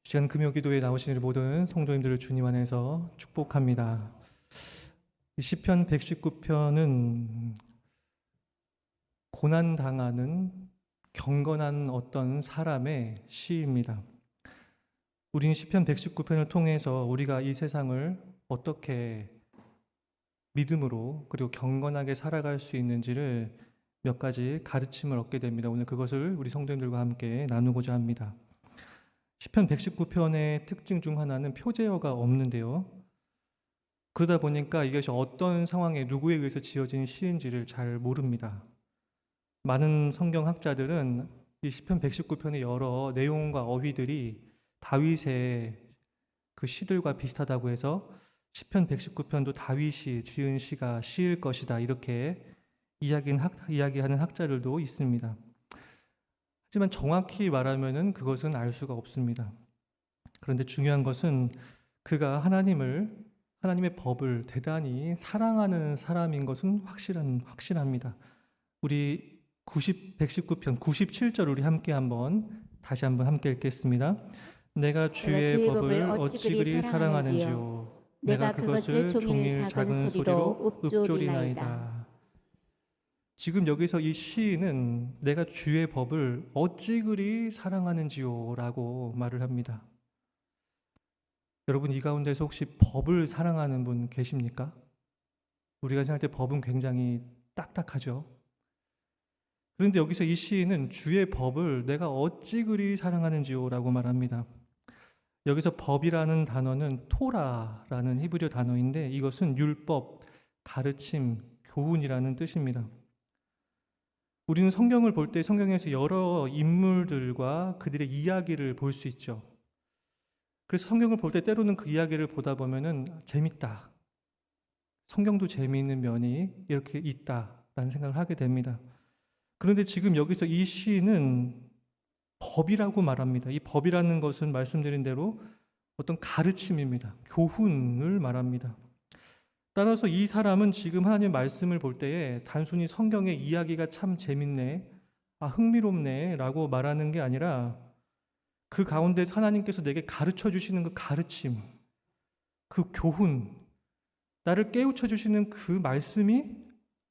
시간 금요기도에 나오신 모든 성도님들을 주님 안에서 축복합니다. 시편 119편은 고난당하는 경건한 어떤 사람의 시입니다. 우린 시편 119편을 통해서 우리가 이 세상을 어떻게 믿음으로 그리고 경건하게 살아갈 수 있는지를 몇 가지 가르침을 얻게 됩니다. 오늘 그것을 우리 성도님들과 함께 나누고자 합니다. 시편 119편의 특징 중 하나는 표제어가 없는데요. 그러다 보니까 이것이 어떤 상황에 누구에 의해서 지어진 시인지를 잘 모릅니다. 많은 성경학자들은 이 시편 119편의 여러 내용과 어휘들이 다윗의 그 시들과 비슷하다고 해서 시편 119편도 다윗이 지은 시가 시일 것이다 이렇게 이야기하는 학자들도 있습니다. 하지만 정확히 말하면은 그것은 알 수가 없습니다. 그런데 중요한 것은 그가 하나님의 법을 대단히 사랑하는 사람인 것은 확실합니다. 우리 119편 97절 우리 다시 한번 함께 읽겠습니다. 내가 주의 법을 어찌 그리 사랑하는지요. 내가 그것을 종일 작은 소리로 읊조리나이다. 지금 여기서 이 시인은 내가 주의 법을 어찌 그리 사랑하는지요 라고 말을 합니다. 여러분 이 가운데서 혹시 법을 사랑하는 분 계십니까? 우리가 생각할 때 법은 굉장히 딱딱하죠. 그런데 여기서 이 시인은 주의 법을 내가 어찌 그리 사랑하는지요 라고 말합니다. 여기서 법이라는 단어는 토라라는 히브리어 단어인데 이것은 율법, 가르침, 교훈이라는 뜻입니다. 우리는 성경을 볼 때 성경에서 여러 인물들과 그들의 이야기를 볼 수 있죠. 그래서 성경을 볼 때 때로는 그 이야기를 보다 보면은 재밌다. 성경도 재미있는 면이 이렇게 있다라는 생각을 하게 됩니다. 그런데 지금 여기서 이 시인은 법이라고 말합니다. 이 법이라는 것은 말씀드린 대로 어떤 가르침입니다. 교훈을 말합니다. 따라서 이 사람은 지금 하나님의 말씀을 볼 때에 단순히 성경의 이야기가 참 재밌네, 흥미롭네 라고 말하는 게 아니라 그 가운데 하나님께서 내게 가르쳐 주시는 그 가르침, 그 교훈, 나를 깨우쳐 주시는 그 말씀이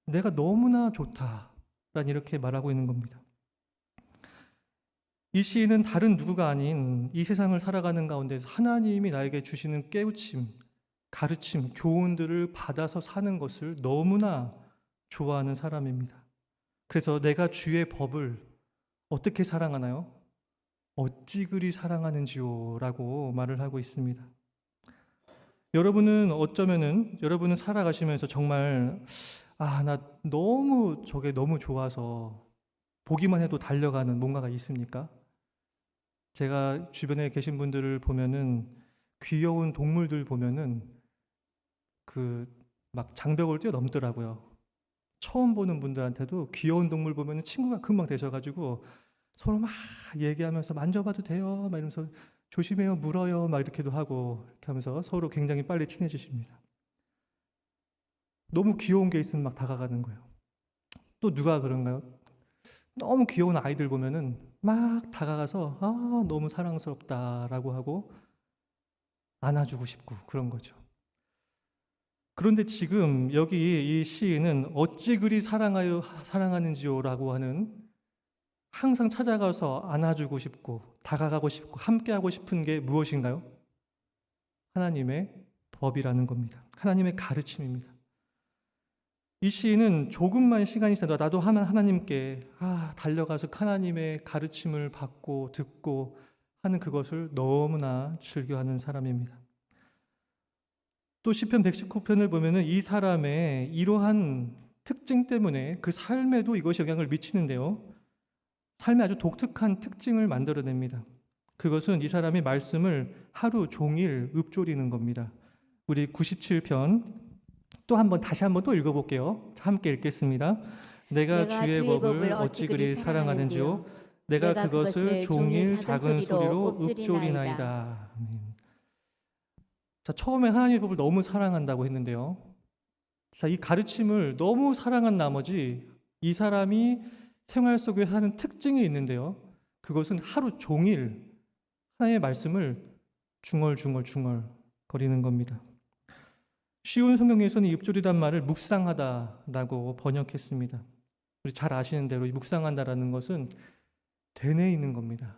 내가 너무나 좋다 란 이렇게 말하고 있는 겁니다. 이 시인은 다른 누구가 아닌 이 세상을 살아가는 가운데서 하나님이 나에게 주시는 깨우침, 가르침, 교훈들을 받아서 사는 것을 너무나 좋아하는 사람입니다. 그래서 내가 주의 법을 어떻게 사랑하나요? 어찌 그리 사랑하는지요 라고 말을 하고 있습니다. 여러분은 살아가시면서 정말 나 저게 너무 좋아서 보기만 해도 달려가는 뭔가가 있습니까? 제가 주변에 계신 분들을 보면은 귀여운 동물들 보면은 막 장벽을 뛰어넘더라고요. 처음 보는 분들한테도 귀여운 동물 보면은 친구가 금방 되셔가지고 서로 막 얘기하면서 만져봐도 돼요? 막 이러면서 조심해요, 물어요, 막 이렇게도 하고 이렇게 하면서 서로 굉장히 빨리 친해지십니다. 너무 귀여운 게 있으면 막 다가가는 거예요. 또 누가 그런가요? 너무 귀여운 아이들 보면은 막 다가가서 너무 사랑스럽다라고 하고 안아주고 싶고 그런 거죠. 그런데 지금 여기 이 시인은 어찌 그리 사랑하는지요라고 하는 항상 찾아가서 안아주고 싶고 다가가고 싶고 함께하고 싶은 게 무엇인가요? 하나님의 법이라는 겁니다. 하나님의 가르침입니다. 이 시인은 조금만 시간이 있어도 나도 하나님께 달려가서 하나님의 가르침을 받고 듣고 하는 그것을 너무나 즐겨하는 사람입니다. 또 시편 119편을 보면은 이 사람의 이러한 특징 때문에 그 삶에도 이것이 영향을 미치는데요. 삶의 아주 독특한 특징을 만들어냅니다. 그것은 이 사람이 말씀을 하루 종일 읊조리는 겁니다. 우리 97편 다시 한번 또 읽어볼게요. 함께 읽겠습니다. 내가 주의 법을 어찌 그리 사랑하는지요. 내가 그것을 종일 작은 소리로 읊조리나이다. 자, 처음에 하나님의 법을 너무 사랑한다고 했는데요. 자, 이 가르침을 너무 사랑한 나머지 이 사람이 생활 속에 하는 특징이 있는데요. 그것은 하루 종일 하나님의 말씀을 중얼중얼 거리는 겁니다. 쉬운 성경에서는 이 읊조리단 말을 묵상하다라고 번역했습니다. 우리 잘 아시는 대로 이 묵상한다라는 것은 되뇌 있는 겁니다.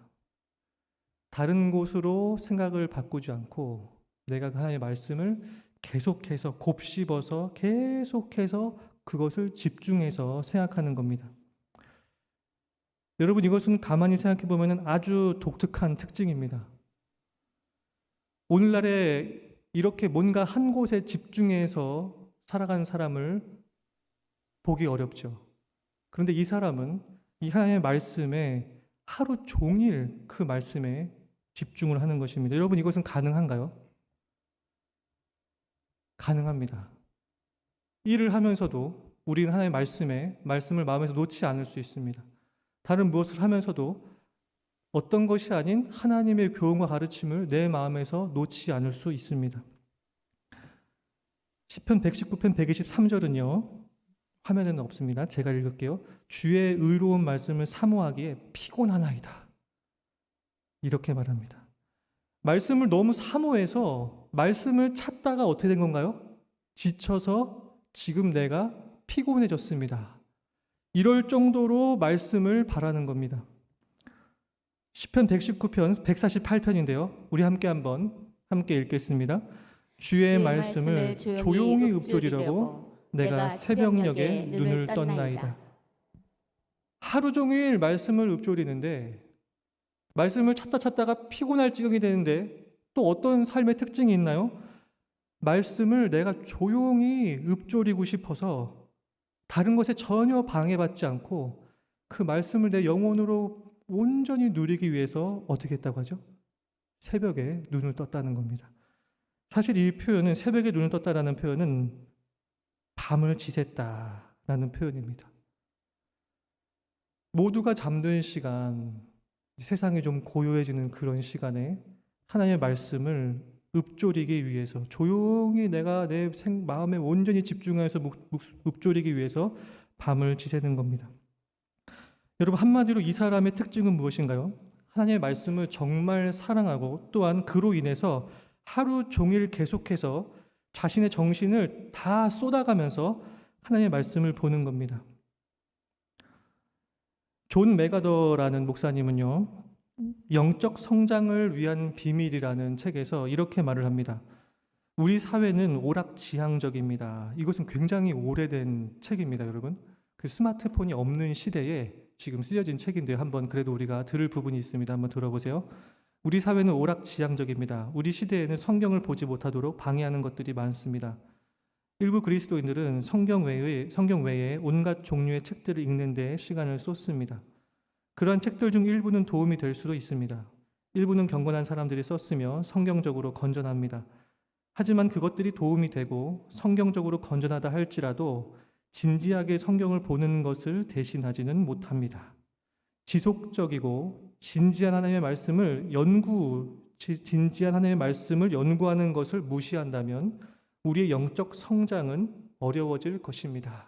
다른 곳으로 생각을 바꾸지 않고 내가 하나님의 말씀을 계속해서 곱씹어서 계속해서 그것을 집중해서 생각하는 겁니다. 여러분, 이것은 가만히 생각해 보면 아주 독특한 특징입니다. 오늘날에 이렇게 뭔가 한 곳에 집중해서 살아가는 사람을 보기 어렵죠. 그런데 이 사람은 이 하나님의 말씀에 하루 종일 그 말씀에 집중을 하는 것입니다. 여러분, 이것은 가능한가요? 가능합니다. 일을 하면서도 우리는 하나님의 말씀을 마음에서 놓지 않을 수 있습니다. 다른 무엇을 하면서도 어떤 것이 아닌 하나님의 교훈과 가르침을 내 마음에서 놓지 않을 수 있습니다. 시편 119편 123절은요. 화면에는 없습니다. 제가 읽을게요. 주의 의로운 말씀을 사모하기에 피곤하나이다. 이렇게 말합니다. 말씀을 너무 사모해서 말씀을 찾다가 어떻게 된 건가요? 지쳐서 지금 내가 피곤해졌습니다. 이럴 정도로 말씀을 바라는 겁니다. 시편 119편 148편인데요. 우리 함께 읽겠습니다. 주의 말씀을 조용히 읊조리려고 내가 새벽녘에 눈을 떴나이다. 하루 종일 말씀을 읊조리는데 말씀을 찾다가 피곤할 지경이 되는데 또 어떤 삶의 특징이 있나요? 말씀을 내가 조용히 읊조리고 싶어서 다른 것에 전혀 방해받지 않고 그 말씀을 내 영혼으로 온전히 누리기 위해서 어떻게 했다고 하죠? 새벽에 눈을 떴다는 겁니다. 사실 이 표현은 새벽에 눈을 떴다라는 표현은 밤을 지샜다라는 표현입니다. 모두가 잠든 시간, 세상이 좀 고요해지는 그런 시간에 하나님의 말씀을 읊조리기 위해서 조용히 내가 내 마음에 온전히 집중해서 읊조리기 위해서 밤을 지새는 겁니다. 여러분, 한마디로 이 사람의 특징은 무엇인가요? 하나님의 말씀을 정말 사랑하고 또한 그로 인해서 하루 종일 계속해서 자신의 정신을 다 쏟아가면서 하나님의 말씀을 보는 겁니다. 존 맥아더라는 목사님은요, 영적 성장을 위한 비밀이라는 책에서 이렇게 말을 합니다. 우리 사회는 오락지향적입니다. 이것은 굉장히 오래된 책입니다, 여러분. 그 스마트폰이 없는 시대에 지금 쓰여진 책인데요. 한번 그래도 우리가 들을 부분이 있습니다. 한번 들어보세요. 우리 사회는 오락지향적입니다. 우리 시대에는 성경을 보지 못하도록 방해하는 것들이 많습니다. 일부 그리스도인들은 성경 외에 온갖 종류의 책들을 읽는 데 시간을 쏟습니다. 그러한 책들 중 일부는 도움이 될 수도 있습니다. 일부는 경건한 사람들이 썼으며 성경적으로 건전합니다. 하지만 그것들이 도움이 되고 성경적으로 건전하다 할지라도 진지하게 성경을 보는 것을 대신하지는 못합니다. 지속적이고 진지한 하나님의 말씀을 연구하는 것을 무시한다면 우리의 영적 성장은 어려워질 것입니다.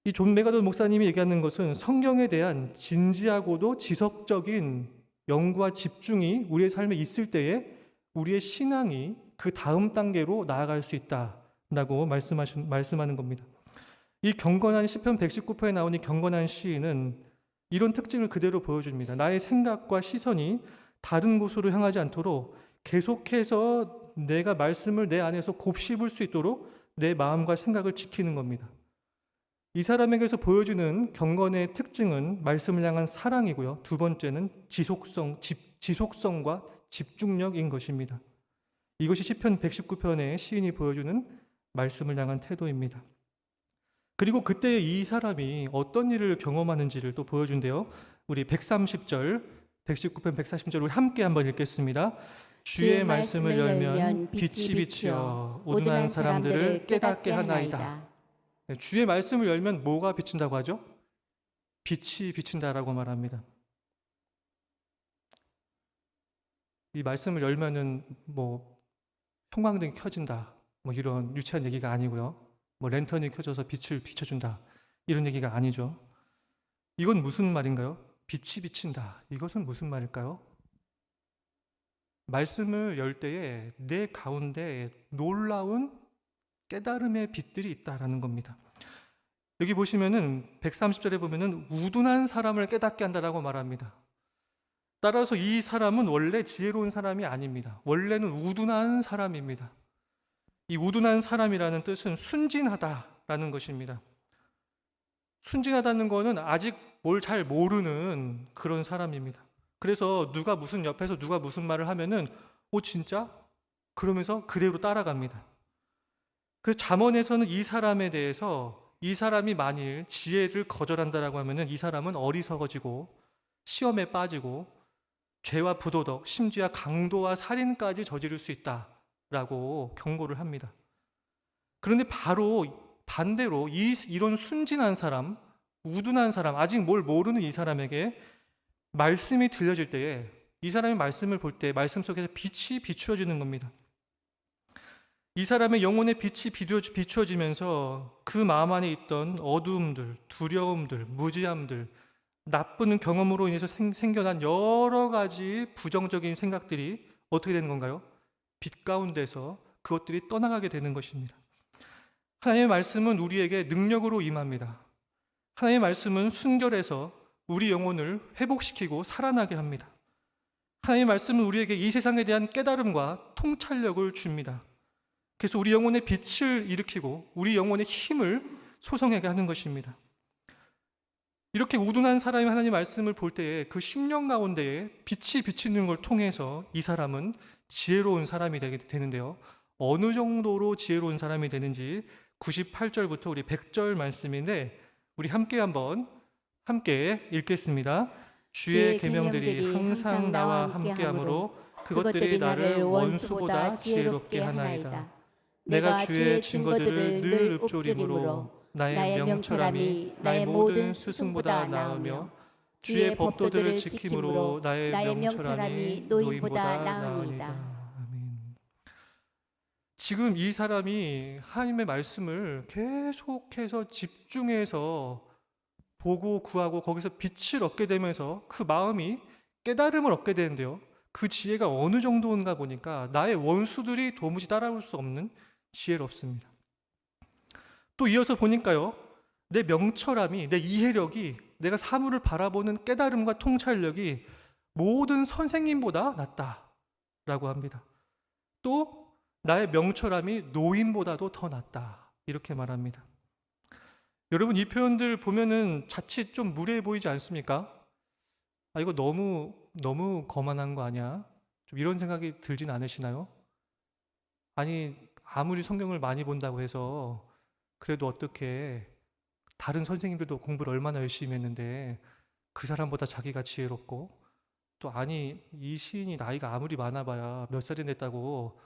이 존 맥아더 목사님이 얘기하는 것은 성경에 대한 진지하고도 지속적인 연구와 집중이 우리의 삶에 있을 때에 우리의 신앙이 그 다음 단계로 나아갈 수 있다라고 말씀하는 겁니다. 이 경건한 시편 119편에 나온 이 경건한 시인은 이런 특징을 그대로 보여줍니다. 나의 생각과 시선이 다른 곳으로 향하지 않도록 계속해서 내가 말씀을 내 안에서 곱씹을 수 있도록 내 마음과 생각을 지키는 겁니다. 이 사람에게서 보여주는 경건의 특징은 말씀을 향한 사랑이고요. 두 번째는 지속성과 집중력인 것입니다. 이것이 시편 119편의 시인이 보여주는 말씀을 향한 태도입니다. 그리고 그때 이 사람이 어떤 일을 경험하는지를 또 보여준대요. 우리 119편 130절 우리 함께 한번 읽겠습니다. 주의 말씀을 열면 빛이 비치어 어두운 사람들을 깨닫게 하나이다. 주의 말씀을 열면 뭐가 비친다고 하죠? 빛이 비친다라고 말합니다. 이 말씀을 열면은 형광등이 켜진다, 이런 유치한 얘기가 아니고요. 랜턴이 켜져서 빛을 비춰준다, 이런 얘기가 아니죠. 이건 무슨 말인가요? 빛이 비친다. 이것은 무슨 말일까요? 말씀을 열 때에 내 가운데 놀라운 깨달음의 빛들이 있다라는 겁니다. 여기 보시면은 130절에 보면은 우둔한 사람을 깨닫게 한다라고 말합니다. 따라서 이 사람은 원래 지혜로운 사람이 아닙니다. 원래는 우둔한 사람입니다. 이 우둔한 사람이라는 뜻은 순진하다라는 것입니다. 순진하다는 것은 아직 뭘 잘 모르는 그런 사람입니다. 그래서 누가 무슨 옆에서 누가 무슨 말을 하면은 진짜? 그러면서 그대로 따라갑니다. 그래서 잠언에서는 이 사람에 대해서 이 사람이 만일 지혜를 거절한다라고 하면은 이 사람은 어리석어지고 시험에 빠지고 죄와 부도덕, 심지어 강도와 살인까지 저지를 수 있다라고 경고를 합니다. 그런데 바로 반대로 이런 순진한 사람, 우둔한 사람, 아직 뭘 모르는 이 사람에게 말씀이 들려질 때에 이 사람이 말씀을 볼 때 말씀 속에서 빛이 비추어지는 겁니다. 이 사람의 영혼의 빛이 비추어지면서 그 마음 안에 있던 어두움들, 두려움들, 무지함들, 나쁜 경험으로 인해서 생겨난 여러 가지 부정적인 생각들이 어떻게 되는 건가요? 빛 가운데서 그것들이 떠나가게 되는 것입니다. 하나님의 말씀은 우리에게 능력으로 임합니다. 하나님의 말씀은 순결해서 우리 영혼을 회복시키고 살아나게 합니다. 하나님의 말씀은 우리에게 이 세상에 대한 깨달음과 통찰력을 줍니다. 그래서 우리 영혼의 빛을 일으키고 우리 영혼의 힘을 소성하게 하는 것입니다. 이렇게 우둔한 사람이 하나님 말씀을 볼 때에 그 심령 가운데에 빛이 비치는 걸 통해서 이 사람은 지혜로운 사람이 되게 되는데요. 어느 정도로 지혜로운 사람이 되는지 98절부터 우리 100절 말씀인데 우리 함께 읽겠습니다. 주의 계명들이 항상 나와 함께하므로 그것들이 나를 원수보다 지혜롭게 하나이다. 내가 주의 증거들을 늘 읊조림으로 나의 명철함이 나의 모든 스승보다 나으며 주의 법도들을 지킴으로 나의 명철함이 노인보다 나으니이다. 아멘. 지금 이 사람이 하나님의 말씀을 계속해서 집중해서 보고 구하고 거기서 빛을 얻게 되면서 그 마음이 깨달음을 얻게 되는데요. 그 지혜가 어느 정도인가 보니까 나의 원수들이 도무지 따라올 수 없는 지혜롭습니다. 또 이어서 보니까요, 내 명철함이, 내 이해력이, 내가 사물을 바라보는 깨달음과 통찰력이 모든 선생님보다 낫다라고 합니다. 또 나의 명철함이 노인보다도 더 낫다 이렇게 말합니다. 여러분, 이 표현들 보면은 자칫 좀 무례해 보이지 않습니까? 이거 너무 거만한 거 아니야? 좀 이런 생각이 들진 않으시나요? 아니, 아무리 성경을 많이 본다고 해서 그래도 어떻게 다른 선생님들도 공부를 얼마나 열심히 했는데 그 사람보다 자기가 지혜롭고, 또 아니 이 시인이 나이가 아무리 많아봐야 몇 살이 됐다고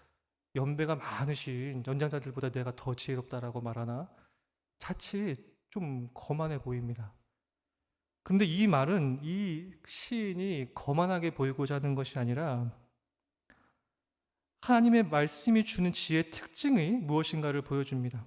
연배가 많으신 연장자들보다 내가 더 지혜롭다라고 말하나? 자칫 좀 거만해 보입니다. 그런데 이 말은 이 시인이 거만하게 보이고자 하는 것이 아니라 하나님의 말씀이 주는 지혜의 특징이 무엇인가를 보여줍니다.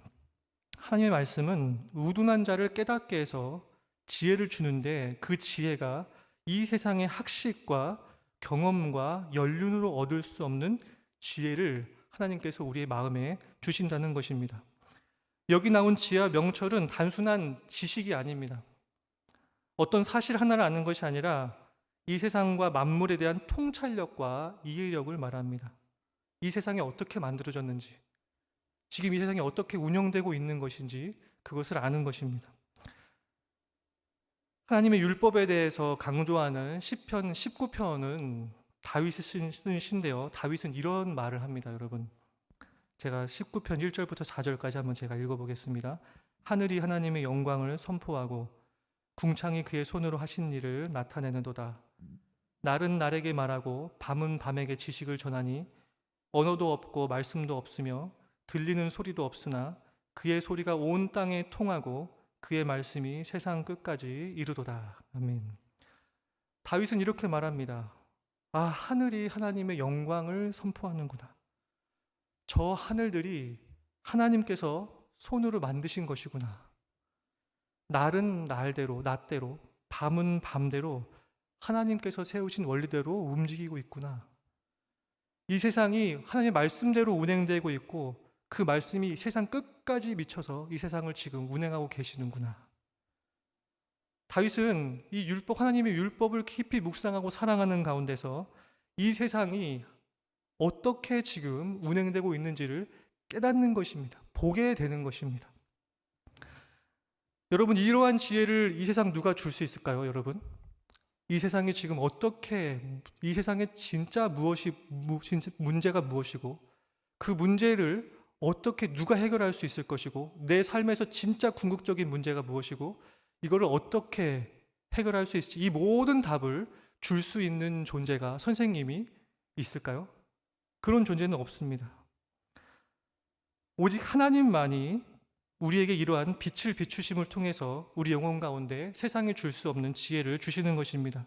하나님의 말씀은 우둔한 자를 깨닫게 해서 지혜를 주는데 그 지혜가 이 세상의 학식과 경험과 연륜으로 얻을 수 없는 지혜를 하나님께서 우리의 마음에 주신다는 것입니다. 여기 나온 지혜와 명철은 단순한 지식이 아닙니다. 어떤 사실 하나를 아는 것이 아니라 이 세상과 만물에 대한 통찰력과 이해력을 말합니다. 이 세상이 어떻게 만들어졌는지, 지금 이 세상이 어떻게 운영되고 있는 것인지 그것을 아는 것입니다. 하나님의 율법에 대해서 강조하는 시편 19편은 다윗이 쓴 시인데요. 다윗은 이런 말을 합니다, 여러분. 제가 19편 1절부터 4절까지 한번 제가 읽어보겠습니다. 하늘이 하나님의 영광을 선포하고 궁창이 그의 손으로 하신 일을 나타내는도다. 날은 날에게 말하고 밤은 밤에게 지식을 전하니 언어도 없고 말씀도 없으며 들리는 소리도 없으나 그의 소리가 온 땅에 통하고 그의 말씀이 세상 끝까지 이르도다. 아멘. 다윗은 이렇게 말합니다. 하늘이 하나님의 영광을 선포하는구나. 저 하늘들이 하나님께서 손으로 만드신 것이구나. 날은 날대로, 낮대로, 밤은 밤대로 하나님께서 세우신 원리대로 움직이고 있구나. 이 세상이 하나님의 말씀대로 운행되고 있고 그 말씀이 세상 끝까지 미쳐서 이 세상을 지금 운행하고 계시는구나. 다윗은 이 율법, 하나님의 율법을 깊이 묵상하고 사랑하는 가운데서 이 세상이 어떻게 지금 운행되고 있는지를 깨닫는 것입니다. 보게 되는 것입니다. 여러분, 이러한 지혜를 이 세상 누가 줄 수 있을까요, 여러분? 이 세상이 지금 어떻게, 이 세상에 진짜 문제가 무엇이고 그 문제를 어떻게 누가 해결할 수 있을 것이고 내 삶에서 진짜 궁극적인 문제가 무엇이고 이거를 어떻게 해결할 수 있을지, 이 모든 답을 줄 수 있는 존재가 선생님이 있을까요? 그런 존재는 없습니다. 오직 하나님만이 우리에게 이러한 빛을 비추심을 통해서 우리 영혼 가운데 세상에 줄 수 없는 지혜를 주시는 것입니다.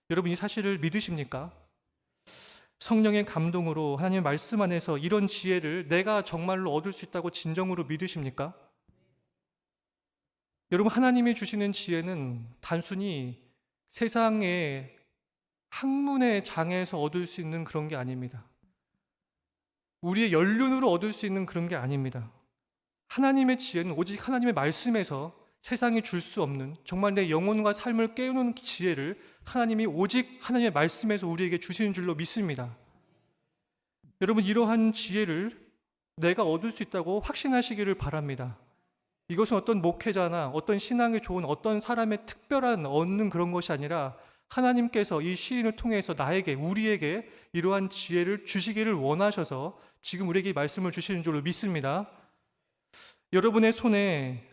여러분, 이 사실을 믿으십니까? 성령의 감동으로 하나님의 말씀 안에서 이런 지혜를 내가 정말로 얻을 수 있다고 진정으로 믿으십니까? 여러분, 하나님이 주시는 지혜는 단순히 세상의 학문의 장에서 얻을 수 있는 그런 게 아닙니다. 우리의 연륜으로 얻을 수 있는 그런 게 아닙니다. 하나님의 지혜는 오직 하나님의 말씀에서 세상이 줄 수 없는, 정말 내 영혼과 삶을 깨우는 지혜를 하나님이 오직 하나님의 말씀에서 우리에게 주시는 줄로 믿습니다. 여러분, 이러한 지혜를 내가 얻을 수 있다고 확신하시기를 바랍니다. 이것은 어떤 목회자나 어떤 신앙이 좋은 어떤 사람의 특별한 얻는 그런 것이 아니라 하나님께서 이 시인을 통해서 나에게, 우리에게 이러한 지혜를 주시기를 원하셔서 지금 우리에게 말씀을 주시는 줄로 믿습니다. 여러분의 손에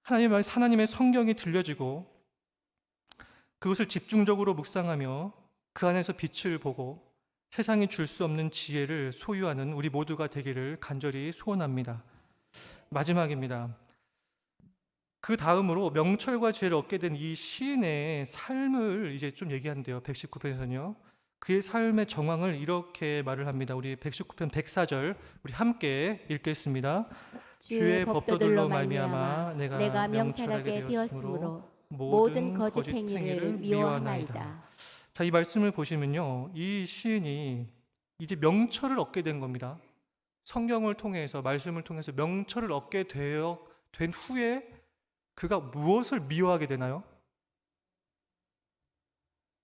하나님의 성경이 들려지고 그것을 집중적으로 묵상하며 그 안에서 빛을 보고 세상이 줄 수 없는 지혜를 소유하는 우리 모두가 되기를 간절히 소원합니다. 마지막입니다. 그 다음으로 명철과 지혜를 얻게 된 이 시인의 삶을 이제 좀 얘기한대요. 119편에서는요. 그의 삶의 정황을 이렇게 말을 합니다. 우리 119편 104절 우리 함께 읽겠습니다. 주의 법도들로 말미암아 내가 명철하게 되었으므로 모든 거짓 행위를 미워하나이다. 자, 이 말씀을 보시면요, 이 시인이 이제 명철을 얻게 된 겁니다. 성경을 통해서, 말씀을 통해서 명철을 얻게 된 후에 그가 무엇을 미워하게 되나요?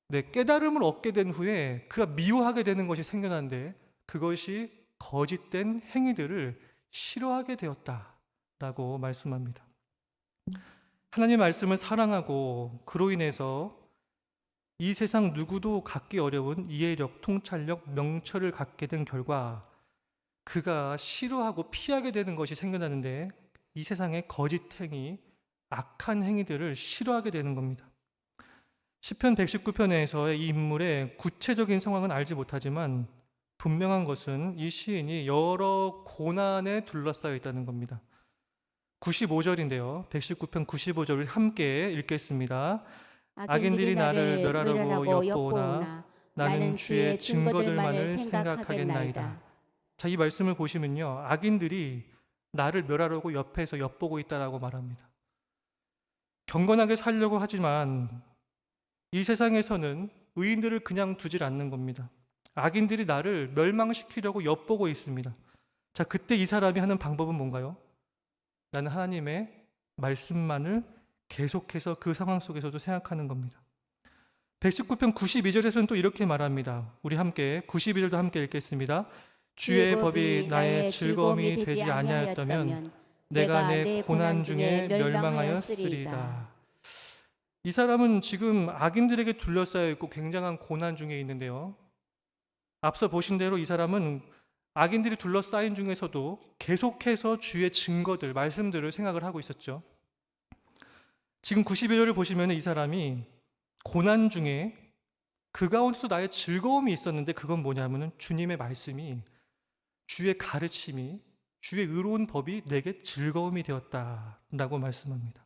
네, 깨달음을 얻게 된 후에 그가 미워하게 되는 것이 생겨나는데 그것이 거짓된 행위들을 싫어하게 되었다라고 말씀합니다. 하나님의 말씀을 사랑하고 그로 인해서 이 세상 누구도 갖기 어려운 이해력, 통찰력, 명철을 갖게 된 결과 그가 싫어하고 피하게 되는 것이 생겨나는데 이 세상의 거짓 행위, 악한 행위들을 싫어하게 되는 겁니다. 시편 119편에서의 이 인물의 구체적인 상황은 알지 못하지만 분명한 것은 이 시인이 여러 고난에 둘러싸여 있다는 겁니다. 95절인데요. 119편 95절을 함께 읽겠습니다. 악인들이 나를 멸하려고 엿보오나 나는 주의 증거들만을 생각하겠나이다. 자, 이 말씀을 보시면요, 악인들이 나를 멸하려고 옆에서 엿보고 있다라고 말합니다. 경건하게 살려고 하지만 이 세상에서는 의인들을 그냥 두질 않는 겁니다. 악인들이 나를 멸망시키려고 엿보고 있습니다. 자, 그때 이 사람이 하는 방법은 뭔가요? 나는 하나님의 말씀만을 계속해서 그 상황 속에서도 생각하는 겁니다. 119편 92절에서는 또 이렇게 말합니다. 우리 함께 92절도 함께 읽겠습니다. 주의 법이 나의 즐거움이 되지 아니하였다면 내가 내 고난 중에 멸망하였으리이다. 이 사람은 지금 악인들에게 둘러싸여 있고 굉장한 고난 중에 있는데요. 앞서 보신 대로 이 사람은 악인들이 둘러싸인 중에서도 계속해서 주의 증거들, 말씀들을 생각을 하고 있었죠. 지금 92절을 보시면 이 사람이 고난 중에 그 가운데서 나의 즐거움이 있었는데 그건 뭐냐면은 주님의 말씀이, 주의 가르침이, 주의 의로운 법이 내게 즐거움이 되었다라고 말씀합니다.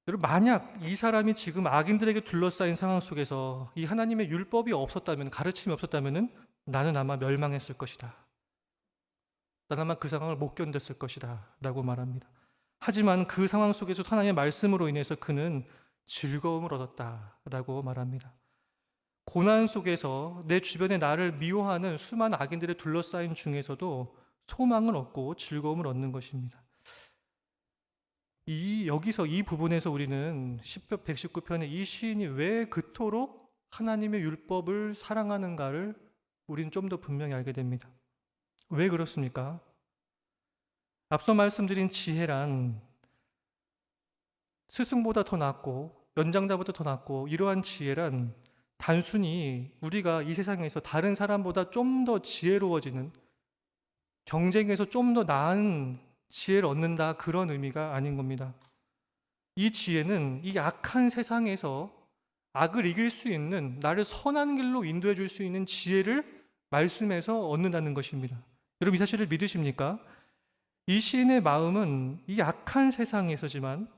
여러분, 만약 이 사람이 지금 악인들에게 둘러싸인 상황 속에서 이 하나님의 율법이 없었다면, 가르침이 없었다면 나는 아마 멸망했을 것이다. 나는 아마 그 상황을 못 견뎠을 것이다 라고 말합니다. 하지만 그 상황 속에서 하나님의 말씀으로 인해서 그는 즐거움을 얻었다라고 말합니다. 고난 속에서 내 주변에 나를 미워하는 수많은 악인들에 둘러싸인 중에서도 소망을 얻고 즐거움을 얻는 것입니다. 여기서 이 부분에서 우리는 시편 119편의 이 시인이 왜 그토록 하나님의 율법을 사랑하는가를 우리는 좀 더 분명히 알게 됩니다. 왜 그렇습니까? 앞서 말씀드린 지혜란 스승보다 더 낫고 연장자보다 더 낫고, 이러한 지혜란 단순히 우리가 이 세상에서 다른 사람보다 좀 더 지혜로워지는, 경쟁에서 좀 더 나은 지혜를 얻는다, 그런 의미가 아닌 겁니다. 이 지혜는 이 악한 세상에서 악을 이길 수 있는, 나를 선한 길로 인도해 줄 수 있는 지혜를 말씀에서 얻는다는 것입니다. 여러분, 이 사실을 믿으십니까? 이 시인의 마음은 이 악한 세상에서지만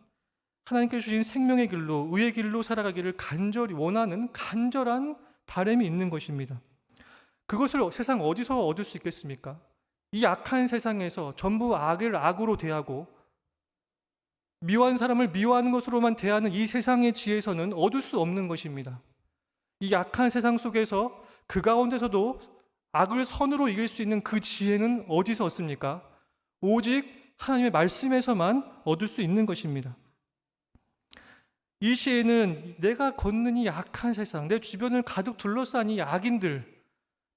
하나님께 주신 생명의 길로, 의의 길로 살아가기를 간절히 원하는 간절한 바람이 있는 것입니다. 그것을 세상 어디서 얻을 수 있겠습니까? 이 악한 세상에서 전부 악을 악으로 대하고 미워하는 사람을 미워하는 것으로만 대하는 이 세상의 지혜에서는 얻을 수 없는 것입니다. 이 악한 세상 속에서 그 가운데서도 악을 선으로 이길 수 있는 그 지혜는 어디서 얻습니까? 오직 하나님의 말씀에서만 얻을 수 있는 것입니다. 이 시에는 내가 걷는 이 악한 세상, 내 주변을 가득 둘러싼 이 악인들,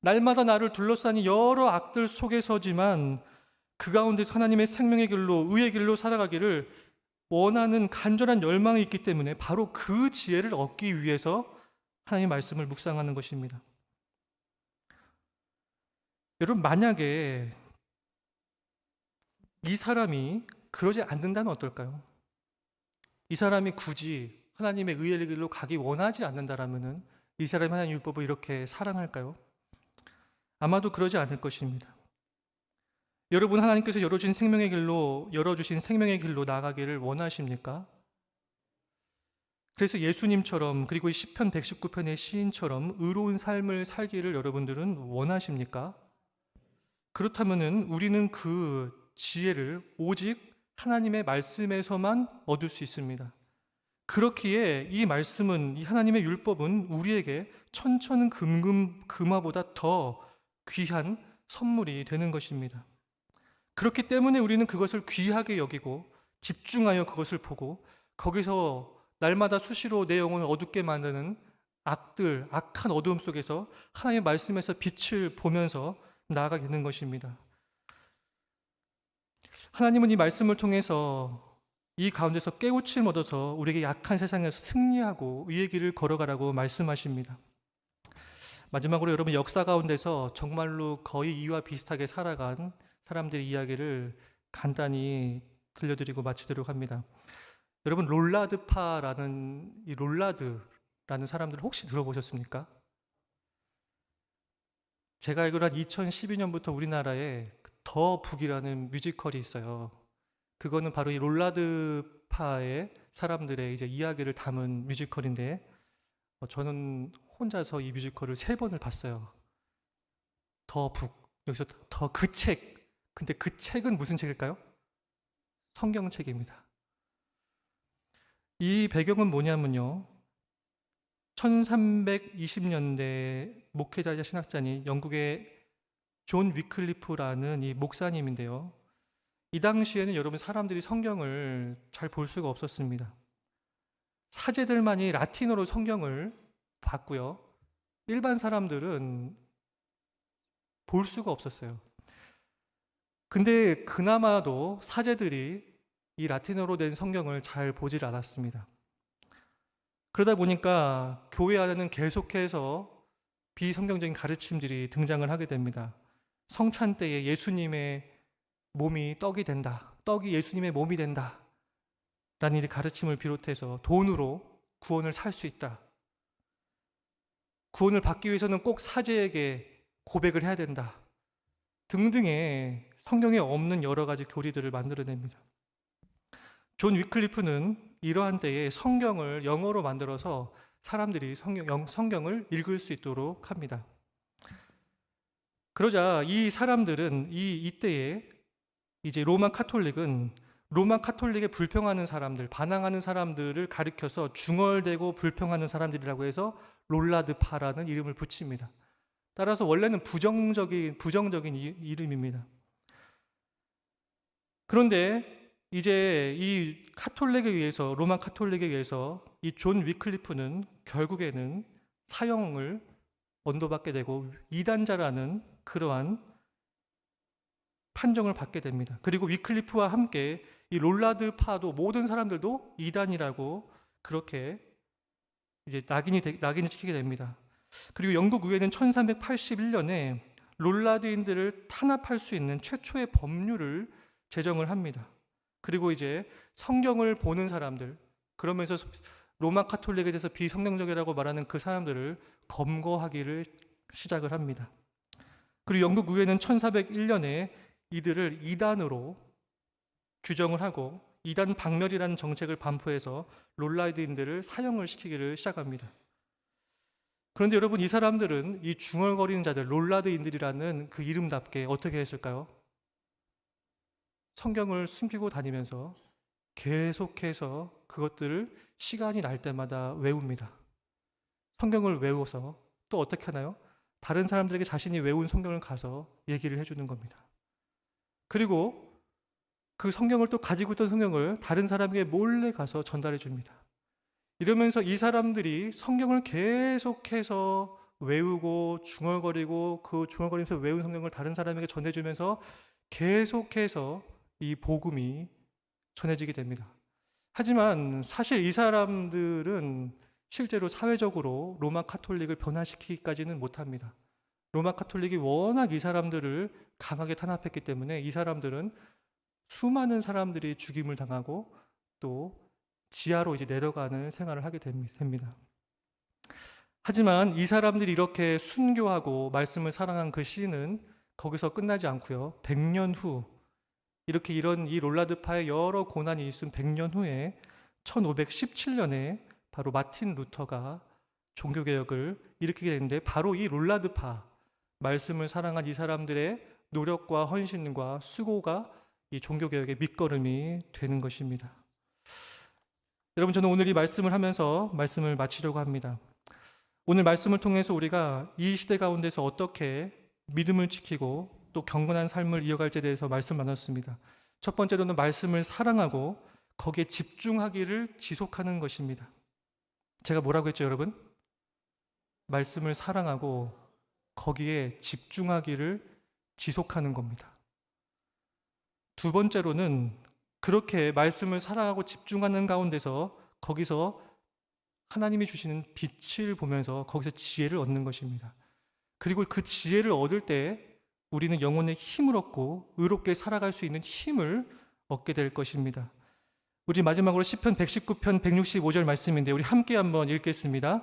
날마다 나를 둘러싼 이 여러 악들 속에서지만 그 가운데서 하나님의 생명의 길로, 의의 길로 살아가기를 원하는 간절한 열망이 있기 때문에 바로 그 지혜를 얻기 위해서 하나님의 말씀을 묵상하는 것입니다. 여러분, 만약에 이 사람이 그러지 않는다면 어떨까요? 이 사람이 굳이 하나님의 의의 길로 가기 원하지 않는다라면은 이 사람이 하나님 율법을 이렇게 사랑할까요? 아마도 그러지 않을 것입니다. 여러분, 하나님께서 열어주신 생명의 길로 나아가기를 원하십니까? 그래서 예수님처럼, 그리고 이 시편 119편의 시인처럼 의로운 삶을 살기를 여러분들은 원하십니까? 그렇다면은 우리는 그 지혜를 오직 하나님의 말씀에서만 얻을 수 있습니다. 그렇기에 이 말씀은, 이 하나님의 율법은 우리에게 천천 금화보다 더 귀한 선물이 되는 것입니다. 그렇기 때문에 우리는 그것을 귀하게 여기고 집중하여 그것을 보고 거기서 날마다 수시로 내 영혼을 어둡게 만드는 악한 어두움 속에서 하나님의 말씀에서 빛을 보면서 나아가게 되는 것입니다. 하나님은 이 말씀을 통해서 이 가운데서 깨우침을 얻어서 우리에게 약한 세상에서 승리하고 의의 길을 걸어가라고 말씀하십니다. 마지막으로 여러분, 역사 가운데서 정말로 거의 이와 비슷하게 살아간 사람들의 이야기를 간단히 들려드리고 마치도록 합니다. 여러분, 롤라드라는 사람들 혹시 들어보셨습니까? 제가 알기로 한 2012년부터 우리나라에 더 북이라는 뮤지컬이 있어요. 그거는 바로 이 롤라드파의 사람들의 이제 이야기를 담은 뮤지컬인데, 저는 혼자서 이 뮤지컬을 3번을 봤어요. 더 북, 여기서 더 그 책. 근데 그 책은 무슨 책일까요? 성경책입니다. 이 배경은 뭐냐면요, 1320년대 목회자이자 신학자인 영국의 존 위클리프라는 이 목사님인데요, 이 당시에는 여러분, 사람들이 성경을 잘 볼 수가 없었습니다. 사제들만이 라틴어로 성경을 봤고요, 일반 사람들은 볼 수가 없었어요. 근데 그나마도 사제들이 이 라틴어로 된 성경을 잘 보질 않았습니다. 그러다 보니까 교회 안에는 계속해서 비성경적인 가르침들이 등장을 하게 됩니다. 성찬 때에 예수님의 몸이 떡이 된다, 떡이 예수님의 몸이 된다 라는 이 가르침을 비롯해서 돈으로 구원을 살 수 있다, 구원을 받기 위해서는 꼭 사제에게 고백을 해야 된다 등등의 성경에 없는 여러 가지 교리들을 만들어냅니다. 존 위클리프는 이러한 때에 성경을 영어로 만들어서 사람들이 성경을 읽을 수 있도록 합니다. 그러자 이 사람들은 이때에 이제 로마 카톨릭에 불평하는 사람들, 반항하는 사람들을 가리켜서 중얼대고 불평하는 사람들이라고 해서 롤라드파라는 이름을 붙입니다. 따라서 원래는 부정적인 이름입니다. 그런데 이제 이 카톨릭에 의해서, 로마 카톨릭에 의해서 이 존 위클리프는 결국에는 사형을 언도받게 되고 이단자라는 그러한 판정을 받게 됩니다. 그리고 위클리프와 함께 이 롤라드파도 모든 사람들도 이단이라고 그렇게 이제 낙인이 찍히게 됩니다. 그리고 영국 의회는 1381년에 롤라드인들을 탄압할 수 있는 최초의 법률을 제정을 합니다. 그리고 이제 성경을 보는 사람들, 그러면서 로마 카톨릭에 대해서 비성경적이라고 말하는 그 사람들을 검거하기를 시작을 합니다. 그리고 영국 의회는 1401년에 이들을 이단으로 규정을 하고 이단 박멸이라는 정책을 반포해서 롤라드인들을 사형을 시키기를 시작합니다. 그런데 여러분, 이 사람들은 이 중얼거리는 자들, 롤라드인들이라는 그 이름답게 어떻게 했을까요? 성경을 숨기고 다니면서 계속해서 그것들을 시간이 날 때마다 외웁니다. 성경을 외워서 또 어떻게 하나요? 다른 사람들에게 자신이 외운 성경을 가서 얘기를 해주는 겁니다. 그리고 그 성경을 또 가지고 있던 성경을 다른 사람에게 몰래 가서 전달해 줍니다. 이러면서 이 사람들이 성경을 계속해서 외우고 중얼거리고 그 중얼거리면서 외운 성경을 다른 사람에게 전해주면서 계속해서 이 복음이 전해지게 됩니다. 하지만 사실 이 사람들은 실제로 사회적으로 로마 카톨릭을 변화시키기까지는 못합니다. 로마 카톨릭이 워낙 이 사람들을 강하게 탄압했기 때문에 이 사람들은 수많은 사람들이 죽임을 당하고 또 지하로 이제 내려가는 생활을 하게 됩니다. 하지만 이 사람들이 이렇게 순교하고 말씀을 사랑한 그 시는 거기서 끝나지 않고요. 100년 후 이렇게 이 롤라드파의 여러 고난이 있은 100년 후에 1517년에 바로 마틴 루터가 종교개혁을 일으키게 되는데 바로 이 롤라드파, 말씀을 사랑한 이 사람들의 노력과 헌신과 수고가 이 종교개혁의 밑거름이 되는 것입니다. 여러분, 저는 오늘 이 말씀을 하면서 말씀을 마치려고 합니다. 오늘 말씀을 통해서 우리가 이 시대 가운데서 어떻게 믿음을 지키고 또 경건한 삶을 이어갈지에 대해서 말씀 나눴습니다. 첫 번째로는 말씀을 사랑하고 거기에 집중하기를 지속하는 것입니다. 제가 뭐라고 했죠, 여러분? 말씀을 사랑하고 거기에 집중하기를 지속하는 겁니다. 두 번째로는 그렇게 말씀을 사랑하고 집중하는 가운데서 거기서 하나님이 주시는 빛을 보면서 거기서 지혜를 얻는 것입니다. 그리고 그 지혜를 얻을 때 우리는 영혼의 힘을 얻고 의롭게 살아갈 수 있는 힘을 얻게 될 것입니다. 우리 마지막으로 시편 119편 165절 말씀인데 우리 함께 한번 읽겠습니다.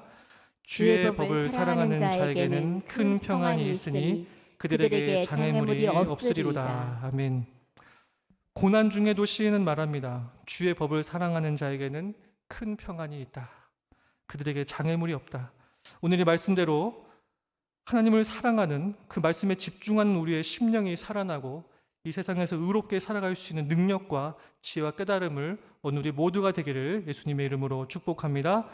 주의 법을 사랑하는 자에게는 큰 평안이 있으니 그들에게 장애물이 없으리로다. 아멘. 고난 중에도 시인은 말합니다. 주의 법을 사랑하는 자에게는 큰 평안이 있다. 그들에게 장애물이 없다. 오늘 이 말씀대로 하나님을 사랑하는 그 말씀에 집중하는 우리의 심령이 살아나고 이 세상에서 의롭게 살아갈 수 있는 능력과 지혜와 깨달음을 얻는 우리 모두가 되기를 예수님의 이름으로 축복합니다.